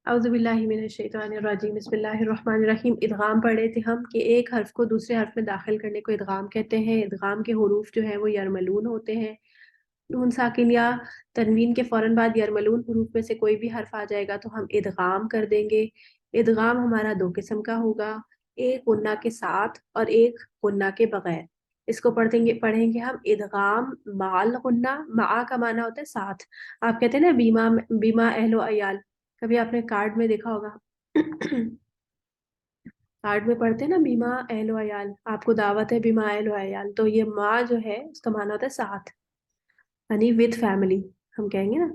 اعوذ باللہ من الشیطان الرجیم بسم اللہ الرحمن الرحیم. ادغام پڑھ رہے تھے ہم کہ ایک حرف کو دوسرے حرف میں داخل کرنے کو ادغام کہتے ہیں. ادغام کے حروف جو ہے وہ یرملون ہوتے ہیں. نون ساکن یا تنوین کے فوراً بعد یرملون حروف میں سے کوئی بھی حرف آ جائے گا تو ہم ادغام کر دیں گے. ادغام ہمارا دو قسم کا ہوگا, ایک غنہ کے ساتھ اور ایک غنہ کے بغیر. اس کو پڑھیں گے ہم ادغام مال غنہ. مع کا معنی ہوتا ہے ساتھ. آپ کہتے ہیں نا بیما بیما اہل و عیال, کبھی آپ نے کارڈ میں دیکھا ہوگا کارڈ میں پڑھتے ہیں نا بیما اہل و عیال, آپ کو دعوت ہے بیما اہل و عیال, تو یہ ماں جو ہے اس کا معنی ہوتا ہے ساتھ, یعنی ود فیملی ہم کہیں گے نا,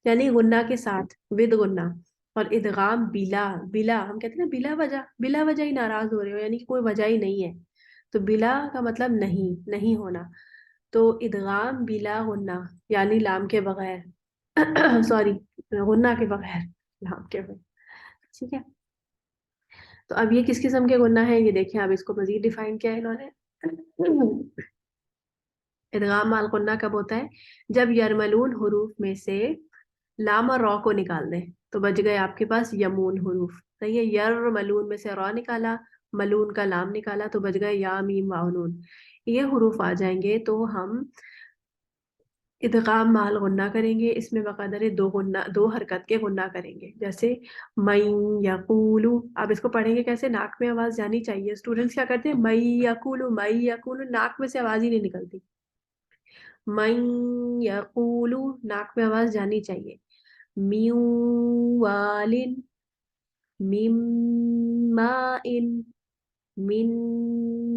یعنی غنہ کے ساتھ ود غنہ. اور ادغام بلا بلا ہم کہتے ہیں نا بلا وجہ, بلا وجہ ہی ناراض ہو رہے ہو یعنی کہ کوئی وجہ ہی نہیں ہے, تو بلا کا مطلب نہیں, نہیں ہونا. تو ادغام بلا غنہ یعنی لام کے بغیر سوری غنہ کے بغیر, لام کے بغیر. ٹھیک ہے, تو اب یہ کس قسم کے غنہ ہیں یہ دیکھیں. اب اس کو مزید ڈیفائن کیا ہے انہوں نے. ادغام مال غنہ کب ہوتا ہے؟ جب یرملون حروف میں سے لام اور را کو نکال دیں تو بچ گئے آپ کے پاس یمون حروف. صحیح ہے, یرملون میں سے را نکالا, ملون کا لام نکالا, تو بچ گئے یا میم واو نون. یہ حروف آ جائیں گے تو ہم ادغام مال غنہ کریں گے. اس میں باقاعدہ دو حرکت کے غنہ کریں گے, جیسے من یقولو. آپ اس کو پڑھیں گے کیسے؟ ناک میں آواز جانی چاہیے. اسٹوڈنٹس کیا کرتے ہیں, من یقولو من یقولو, ناک میں سے آواز ہی نہیں نکلتی. من یقولو ناک میں آواز جانی چاہیے. میو والن, مم مائن, من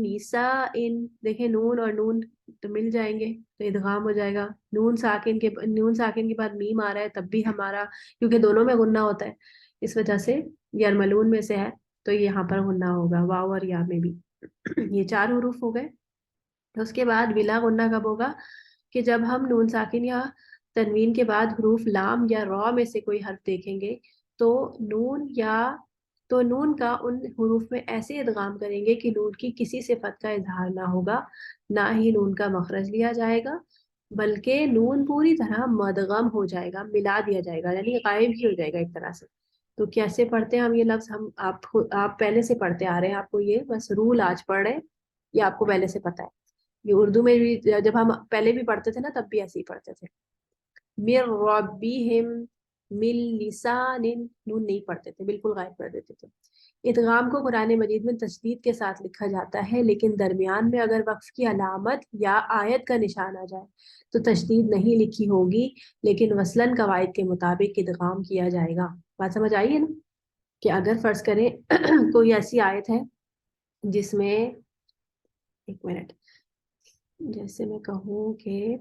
نسائن. دیکھیں نون اور نون تو مل جائیں گے تو ادغام ہو جائے گا. نون ساکن کے بعد میم آ رہا ہے تب بھی ہمارا, کیونکہ دونوں میں غنہ ہوتا ہے اس وجہ سے یرملون میں سے ہے تو یہاں پر غنہ ہوگا, واو اور یا میں بھی. یہ 4 حروف ہو گئے. اس کے بعد بلا غنہ کب ہوگا؟ کہ جب ہم نون ساکن یا تنوین کے بعد حروف لام یا را میں سے کوئی حرف دیکھیں گے تو نون کا ان حروف میں ایسے ادغام کریں گے کہ نون کی کسی صفت کا اظہار نہ ہوگا, نہ ہی نون کا مخرج لیا جائے گا, بلکہ نون پوری طرح مدغم ہو جائے گا, ملا دیا جائے گا, یعنی غائب ہی ہو جائے گا ایک طرح سے. تو کیسے پڑھتے ہیں ہم یہ لفظ؟ ہم آپ پہلے سے پڑھتے آ رہے ہیں, آپ کو یہ بس رول آج پڑھ رہے ہیں, یہ آپ کو پہلے سے پتا ہے. یہ اردو میں بھی جب ہم پہلے بھی پڑھتے تھے نا تب بھی ایسے ہی پڑھتے تھے. مر ربہم, مل لسان, نون نہیں پڑھتے تھے, بالکل غائب کر دیتے تھے. ادغام کو قرآن مجید میں تشدید کے ساتھ لکھا جاتا ہے, لیکن درمیان میں اگر وقف کی علامت یا آیت کا نشان آ جائے تو تشدید نہیں لکھی ہوگی, لیکن وصلاً قواعد کے مطابق ادغام کیا جائے گا. بات سمجھ آئی ہے نا؟ کہ اگر فرض کریں کوئی ایسی آیت ہے جس میں, ایک منٹ, جیسے میں کہوں کہ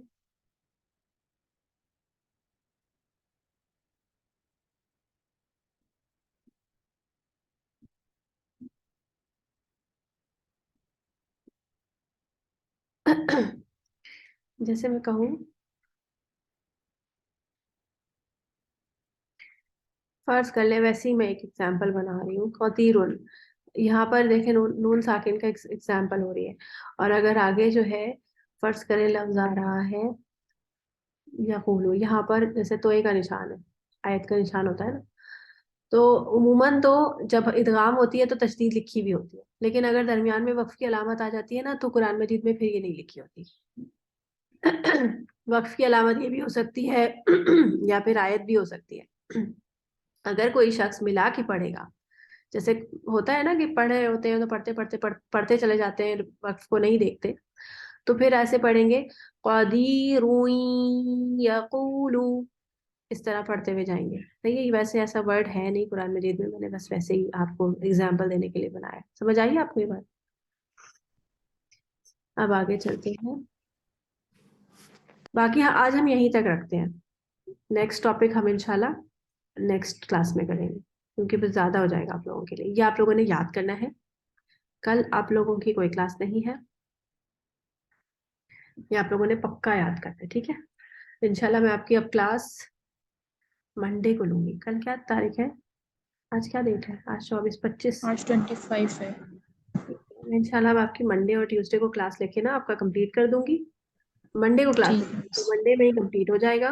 جیسے میں کہوں فرض کر لیں, ویسے ہی میں ایک ایگزامپل بنا رہی ہوں. قدیرن, یہاں پر دیکھیں نون ساکن کا ایگزامپل ہو رہی ہے, اور اگر آگے جو ہے فرض کریں لفظ آ رہا ہے یقولو, یہاں پر جیسے توئے کا نشان ہے, آیت کا نشان ہوتا ہے نا, تو عموماً تو جب ادغام ہوتی ہے تو تشدید لکھی بھی ہوتی ہے, لیکن اگر درمیان میں وقف کی علامت آ جاتی ہے نا تو قرآن مجید میں پھر یہ نہیں لکھی ہوتی. وقف کی علامت یہ بھی ہو سکتی ہے یا پھر آیت بھی ہو سکتی ہے. اگر کوئی شخص ملا کے پڑھے گا, جیسے ہوتا ہے نا کہ پڑھ رہے ہوتے ہیں تو پڑھتے چلے جاتے ہیں, وقف کو نہیں دیکھتے, تو پھر ایسے پڑھیں گے قدیر یقولو, اس طرح پڑھتے ہوئے جائیں گے. صحیح, ویسے ایسا ورڈ ہے نہیں قرآن مجید میں, میں نے بس ویسے ہی آپ کو اگزامپل دینے کے لیے بنایا. سمجھ آئیے آپ کو یہ بات؟ اب آگے چلتے ہیں. باقی آج ہم یہیں تک رکھتے ہیں, نیکسٹ ٹاپک ہم انشاءاللہ نیکسٹ کلاس میں کریں گے, کیونکہ بس زیادہ ہو جائے گا آپ لوگوں کے لیے. یہ آپ لوگوں نے یاد کرنا ہے, کل آپ لوگوں کی کوئی کلاس نہیں ہے, یہ آپ لوگوں نے پکا یاد کرنا ہے. ٹھیک ہے, انشاءاللہ میں آپ کی اب کلاس منڈے کو لوں گی. کل کیا تاریخ ہے, آج کیا ڈیٹ ہے؟ آج 24-25, آج 25 ہے. انشاءاللہ میں آپ کی منڈے اور ٹیوزڈے کو کلاس لے کے نا آپ کا کمپلیٹ کر دوں گی. منڈے کو کلاس ٹھیک لوں ہے. گی تو منڈے میں ہی کمپلیٹ ہو جائے گا.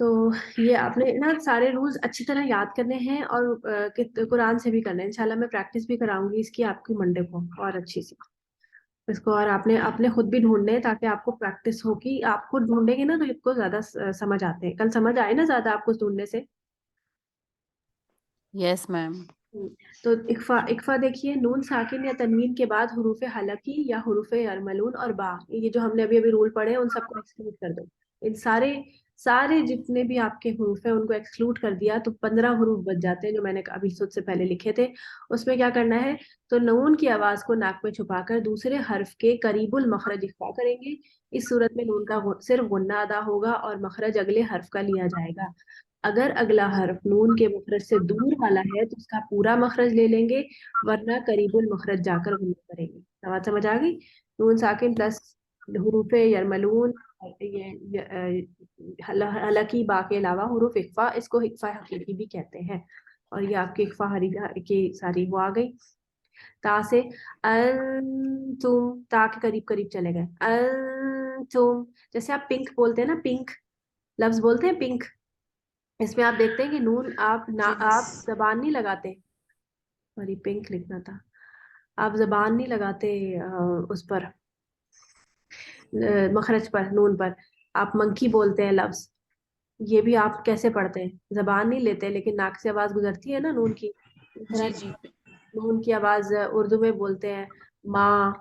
تو یہ آپ نے نا سارے رولز اچھی طرح یاد کرنے ہیں اور قرآن سے بھی کرنے ہیں. انشاءاللہ میں پریکٹس بھی کراؤں گی اس کی آپ کی منڈے کو اور اچھی سی اس کو. اور آپ نے اپنے خود بھی ڈھونڈنے ہیں تاکہ آپ کو پریکٹس ہوگی. آپ خود ڈھونڈیں گے نا تو اس کو زیادہ سمجھ آتے ہیں. کل سمجھ آئے نا زیادہ آپ کو ڈھونڈنے سے؟ یس میم. تو اکفا دیکھیے، نون ساکن یا تنوین کے بعد حروف حلقی یا حروف ارملون اور با، یہ جو ہم نے ابھی رول پڑھے ہیں ان سب کو ایکسکلوڈ کر دو. ان سارے جتنے بھی آپ کے حروف ہیں ان کو ایکسکلوڈ کر دیا تو 15 حروف بچ جاتے ہیں جو میں نے ابھی سود سے پہلے لکھے تھے. اس میں کیا کرنا ہے، تو نون کی آواز کو ناک میں چھپا کر دوسرے حرف کے قریب المخرج اخفا کریں گے. اس صورت میں نون کا صرف غنہ ادا ہوگا اور مخرج اگلے حرف کا لیا جائے گا. اگر اگلا حرف نون کے مخرج سے دور والا ہے تو اس کا پورا مخرج لے لیں گے، ورنہ قریب المخرج جا کر غنہ کریں گے. بات سمجھ آ گئی؟ نون ساکن پلس حروف یرملون حلقی با کے علاوہ حروف اخفا، اس کو اخفا حقیقی بھی کہتے ہیں. اور یہ آپ کی اخفا کی ساری وہ آ گئی. تا سے انتم، تا کے قریب قریب چلے گئے. انتم، جیسے آپ پنک بولتے ہیں نا، پنک لفظ بولتے ہیں پنک، اس میں آپ دیکھتے ہیں کہ نون آپ زبان نہیں لگاتے. سوری پنک لکھنا تھا. آپ زبان نہیں لگاتے اس پر مخرج پر، نون پر. آپ منکی بولتے ہیں لفظ، یہ بھی آپ کیسے پڑھتے ہیں؟ زبان نہیں لیتے لیکن ناک سے آواز گزرتی ہے نا نون کی. جی نون کی آواز اردو میں بولتے ہیں ماں،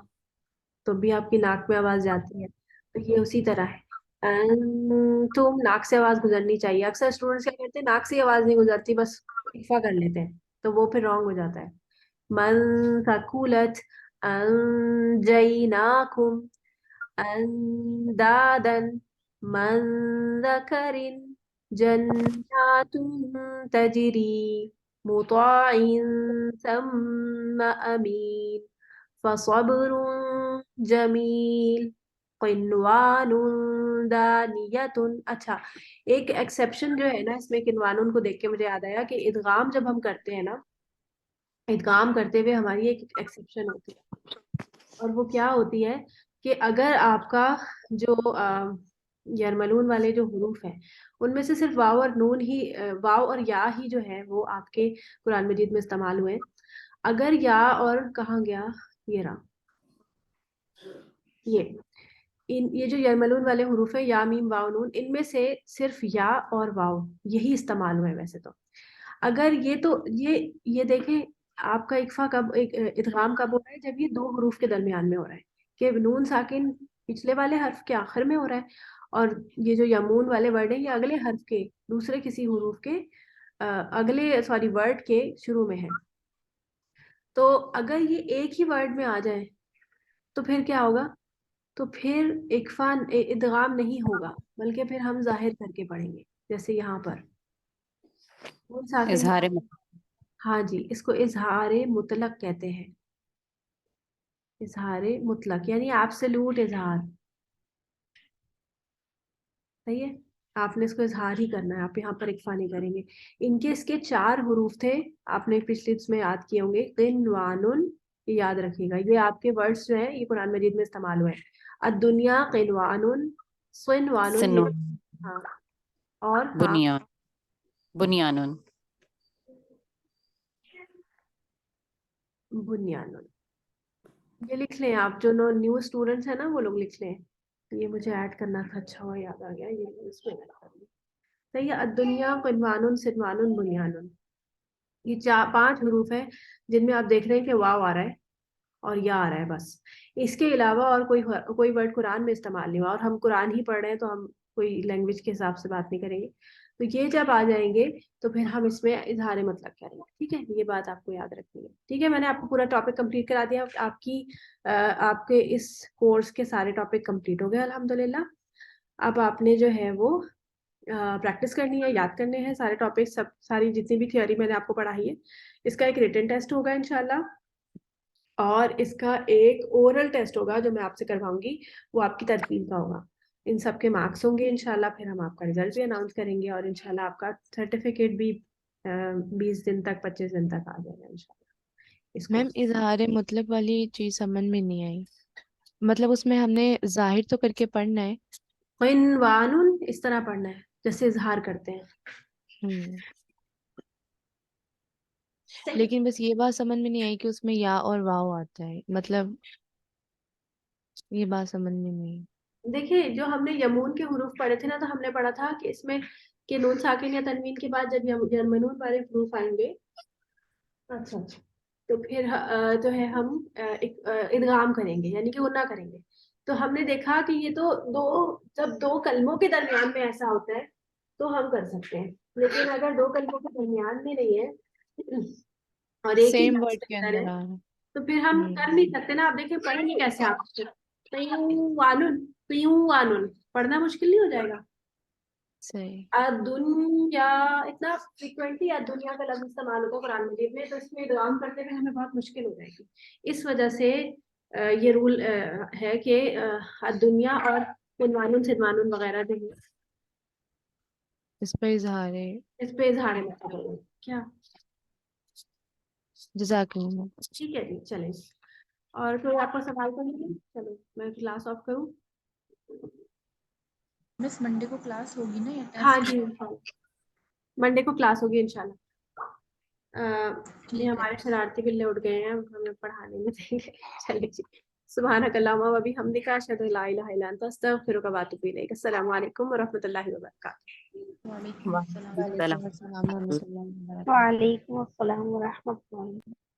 تو بھی آپ کی ناک میں آواز جاتی ہے. تو یہ اسی طرح ہے. تم ناک سے آواز گزرنی چاہیے. اکثر اسٹوڈینٹس کیا کرتے ہیں، ناک سے آواز نہیں گزرتی، بس اکفا کر لیتے ہیں، تو وہ پھر رانگ ہو جاتا ہے. من ثقلت انجیناکم اندادن من ذکر جنات تجری مطاع ثم امین فصبر جمیل قنوان دانیتن. اچھا، ایک ایکسیپشن جو ہے نا اس میں قنوان کو دیکھ کے مجھے یاد آیا کہ ادغام جب ہم کرتے ہیں نا، ادغام کرتے ہوئے ہماری ایک ایکسیپشن ہوتی ہے، اور وہ کیا ہوتی ہے کہ اگر آپ کا جو یرملون والے جو حروف ہیں ان میں سے صرف واو اور نون ہی واو اور یا ہی جو ہے وہ آپ کے قرآن مجید میں استعمال ہوئے. اگر یا اور کہاں گیا، یہ رہا، یہ جو یرملون والے حروف ہیں یا میم واو نون، ان میں سے صرف یا اور واو یہی استعمال ہوئے. ویسے تو اگر یہ دیکھیں آپ کا اکفا کب ادغام کب ہو رہا ہے، جب یہ دو حروف کے درمیان میں ہو رہا ہے کہ نون ساکن پچھلے والے حرف کے آخر میں ہو رہا ہے اور یہ جو یمون والے ورڈ ہیں یہ اگلے حرف کے دوسرے کسی حروف کے اگلے ورڈ کے شروع میں ہے. تو اگر یہ ایک ہی ورڈ میں آ جائے تو پھر کیا ہوگا، تو پھر اکفا ادغام نہیں ہوگا بلکہ پھر ہم ظاہر کر کے پڑھیں گے. جیسے یہاں پر نون ساکن، اظہار ہاں جی، اس کو اظہار مطلق کہتے ہیں. اظہار مطلق یعنی ایبسولوٹ اظہار. صحیح ہے، آپ نے اس کو اظہار ہی کرنا ہے، آپ یہاں پر اکفا نہیں کریں گے. ان کے اس کے 4 حروف تھے، آپ نے پچھلی اس میں یاد کیے ہوں گے. قنوان، یہ یاد رکھیے گا، یہ آپ کے ورڈز جو ہیں یہ قرآن مجید میں استعمال ہوئے ہیں. الدنیا قنوان، صنوان، سنو ہاں، اور ہاں بنیان بنیانن. بنیان. یہ لکھ لیں آپ جو نیو اسٹوڈنٹس ہیں نا وہ لوگ لکھ لیں. یہ مجھے ایڈ کرنا تھا، اچھا ہوا یاد آ گیا، یہ اس میں ایڈ کر لیں. صحیح ہے. الدنیا قنوان صنوان بنیان، یہ 5 حروف ہیں جن میں آپ دیکھ رہے ہیں کہ واو آ رہا ہے اور یا آ رہا ہے. بس اس کے علاوہ اور کوئی ورڈ قرآن میں استعمال نہیں ہوا، اور ہم قرآن ہی پڑھ رہے ہیں تو ہم کوئی لینگویج کے حساب سے بات نہیں کریں گے. تو یہ جب آ جائیں گے تو پھر ہم اس میں اظہار مطلب کریں گے. ٹھیک ہے، یہ بات آپ کو یاد رکھنی ہے. ٹھیک ہے، میں نے آپ کو پورا ٹاپک کمپلیٹ کرا دیا. آپ کے اس کورس کے سارے ٹاپک کمپلیٹ ہو گئے الحمدللہ. اب آپ نے جو ہے وہ پریکٹس کرنی ہے، یاد کرنے ہیں سارے ٹاپک، ساری جتنی بھی تھیوری میں نے آپ کو پڑھائی ہے. اس کا ایک ریٹن ٹیسٹ ہوگا انشاءاللہ، اور اس کا ایک اورل ٹیسٹ ہوگا جو میں آپ سے کرواؤں گی، وہ آپ کی ترتیب کا ہوگا. ان سب کے مارکس ہوں گے انشاءاللہ. پھر ہم آپ کا رزلٹ بھی اناؤنس کریں گے اور انشاءاللہ آپ کا سرٹیفکیٹ بھی 20 دن تک 25 دن تک آ جائے گا انشاءاللہ. میم اظہار مطلب والی چیز سمجھ میں نہیں آئی، مطلب اس میں ہم نے ظاہر تو کر کے پڑھنا ہے؟ قنوان اس طرح پڑھنا ہے، جیسے اظہار کرتے ہیں. لیکن بس یہ بات سمجھ میں نہیں آئی کہ اس میں یا اور واو آتا ہے، مطلب یہ بات سمجھ میں نہیں آئی. دیکھیں جو ہم نے یمون کے حروف پڑھے تھے نا، تو ہم نے پڑھا تھا کہ اس میں کہ نون ساکن یا تنوین کے بعد جب یرمنون والے حروف آئیں گے، اچھا تو پھر جو ہے ہم ادغام کریں گے، یعنی کہ غنہ کریں گے. تو ہم نے دیکھا کہ یہ تو جب دو کلموں کے درمیان میں ایسا ہوتا ہے تو ہم کر سکتے ہیں، لیکن اگر دو کلموں کے درمیان میں نہیں ہے اور ایک ہی سیم لفظ ورڈ کے کے اندر ہے اندر آ رہا تو پھر ہم ہے. کر نہیں سکتے نا. آپ دیکھیں پڑھیں گے کیسے آپ پیوں پڑھنا مشکل نہیں ہو جائے گا. صحیح. دنیا اتنا فریکوینٹلی دنیا کا لفظ استعمال ہوتا ہے قرآن مجید میں، تو اس میں ادغام کرتے ہوئے ہمیں بہت مشکل ہو جائے گی. اس وجہ سے یہ رول ہے کہ دنیا اور سدوانون وغیرہ جو ہے اس پہ اظہار ہے. اس پہ اظہار مطلب ہے. کیا جزاک اللہ. ٹھیک ہے جی چلیں. اور کوئی آپ کو سوال کریں گے؟ چلو میں کلاس آف کروں. مس منڈے کو کلاس ہوگی نا یا ہاں ٹیسٹ؟ جی منڈے کو کلاس ہوگی انشاءاللہ. یہ ٹھیک ہے. ہمارے شرارتی بلے اٹھ گئے ہیں، ہمیں پڑھانے میں دیں گے. چلے جی. سبحانک اللہم و بحمدک اشہد ان لا الہ الا انت استغفرک و اتوب الیک. السلام علیکم ورحمۃ اللہ وبرکاتہ. وعلیکم السلام. السلام. وعلیکم السلام ورحمۃ اللہ وبرکاتہ. وعلیکم السلام ورحمۃ اللہ.